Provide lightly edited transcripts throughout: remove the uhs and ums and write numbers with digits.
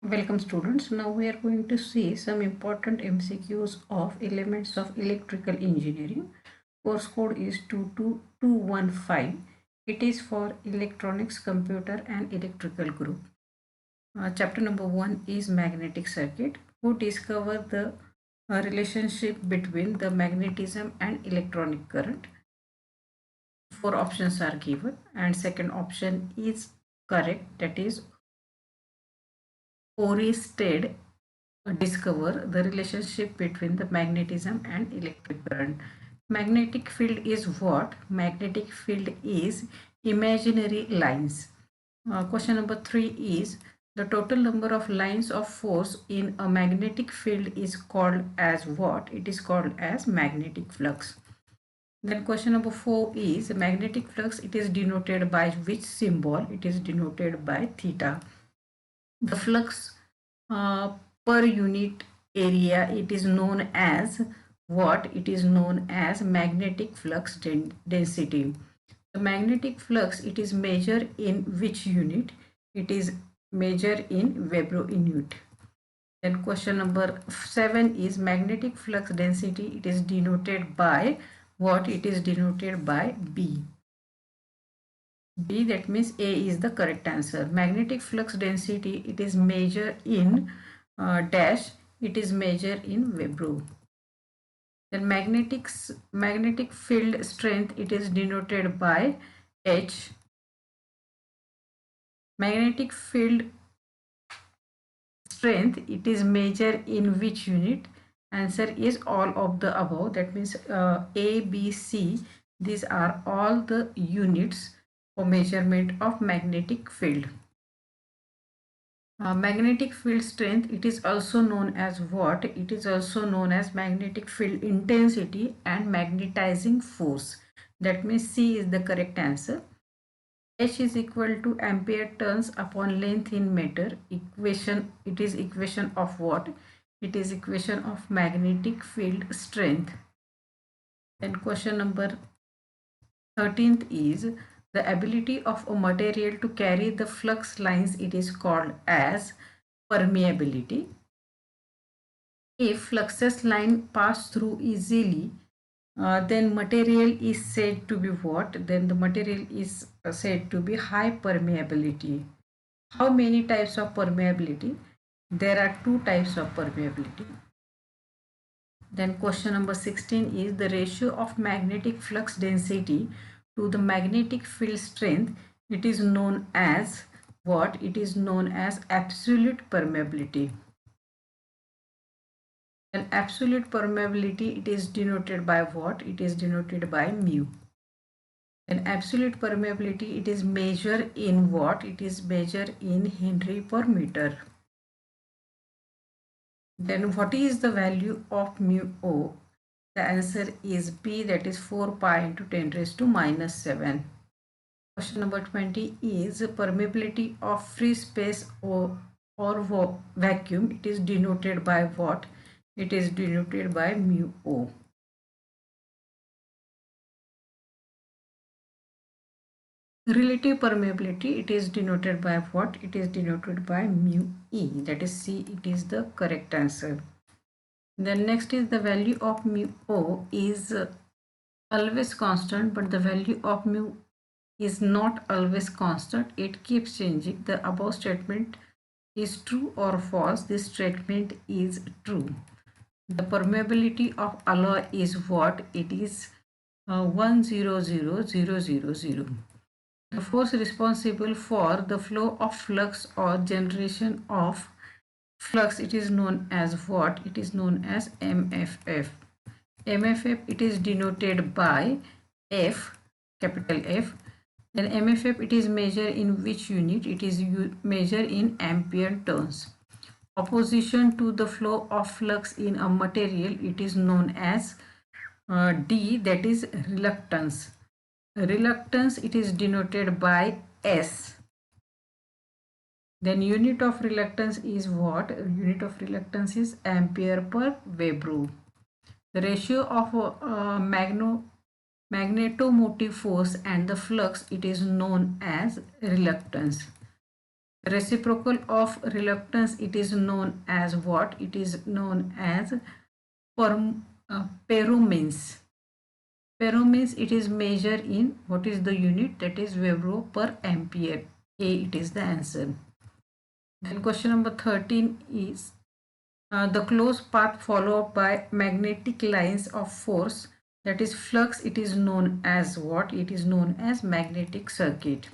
Welcome students. Now we are going to see some important MCQs of elements of electrical engineering. Course code is 22215. It is for electronics, computer and electrical group. Chapter number 1 is magnetic circuit. Who discovered the relationship between the magnetism and electronic current? Four options are given and second option is correct, that is Oersted discover the relationship between the magnetism and electric current. Magnetic field is what? Magnetic field is imaginary lines. Question number 3 is the total number of lines of force in a magnetic field is called as what? It is called as magnetic flux. Then question number 4 is magnetic flux. It is denoted by which symbol? It is denoted by theta. The flux uh, per unit area, it is known as what? It is known as magnetic flux density. The magnetic flux, it is measured in which unit? It is measured in Vebro unit. Then question number 7 is magnetic flux density. It is denoted by what? It is denoted by B. B, that means A is the correct answer. Magnetic flux density, it is measured in dash, it is measured in Vebro. Then magnetic field strength, it is denoted by H. Magnetic field strength, it is measured in which unit? Answer is all of the above. That means A, B, C, these are all the units for measurement of magnetic field. Magnetic field strength, it is also known as what? It is also known as magnetic field intensity and magnetizing force. That means C is the correct answer. H is equal to ampere turns upon length in meter. Equation, it is equation of what? It is equation of magnetic field strength. Then question number 13th is the ability of a material to carry the flux lines, it is called as permeability. If fluxes line pass through easily, then material is said to be what? Then the material is said to be high permeability. How many types of permeability? There are two types of permeability. Then question number 16 is the ratio of magnetic flux density to the magnetic field strength. It is known as what? It is known as absolute permeability. And absolute permeability, it is denoted by what? It is denoted by mu. And absolute permeability, it is measured in what? It is measured in Henry per meter. Then what is the value of mu O? The answer is B, that is 4 pi into 10 raised to minus 7. Question number 20 is permeability of free space or vacuum. It is denoted by what? It is denoted by mu O. Relative permeability, it is denoted by what? It is denoted by mu E, that is C, it is the correct answer. Then next is the value of mu O is always constant, but the value of mu is not always constant. It keeps changing. The above statement is true or false. This statement is true. The permeability of alloy is what? It is 100,000. The force responsible for the flow of flux or generation of flux, it is known as what? It is known as MFF. MFF, it is denoted by F, capital F. Then MFF, it is measured in which unit? It is measured in ampere turns. Opposition to the flow of flux in a material, it is known as D, that is reluctance. Reluctance, it is denoted by S. Then unit of reluctance is what? Unit of reluctance is ampere per Vebro. The ratio of magnetomotive force and the flux, it is known as reluctance. Reciprocal of reluctance, it is known as what? It is known as peromins. Peromins, it is measured in, what is the unit? That is Vibro per ampere. A, it is the answer. Then question number 13 is the closed path followed by magnetic lines of force, that is flux, it is known as what? It is known as magnetic circuit.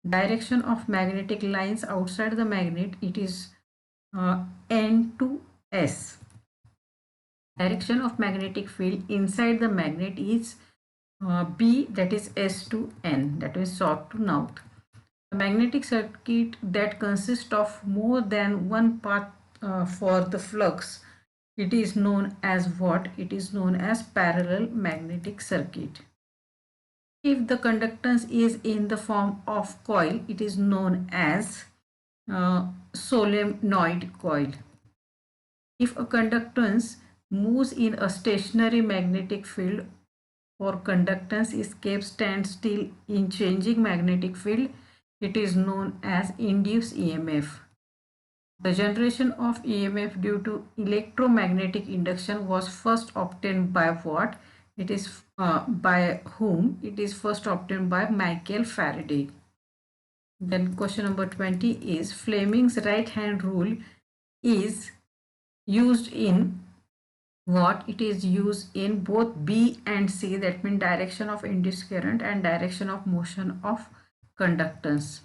Direction of magnetic lines outside the magnet, it is N to S. Direction of magnetic field inside the magnet is B, that is S to N, that is south to north. A magnetic circuit that consists of more than one path for the flux, it is known as what? It is known as parallel magnetic circuit. If the conductance is in the form of coil, it is known as solenoid coil. If a conductance moves in a stationary magnetic field or conductance is kept standstill in changing magnetic field, it is known as induced EMF. The generation of EMF due to electromagnetic induction was first obtained by what? It is by whom? It is first obtained by Michael Faraday. Then question number 20 is Fleming's right hand rule is used in what? It is used in both B and C, that means direction of induced current and direction of motion of conductance.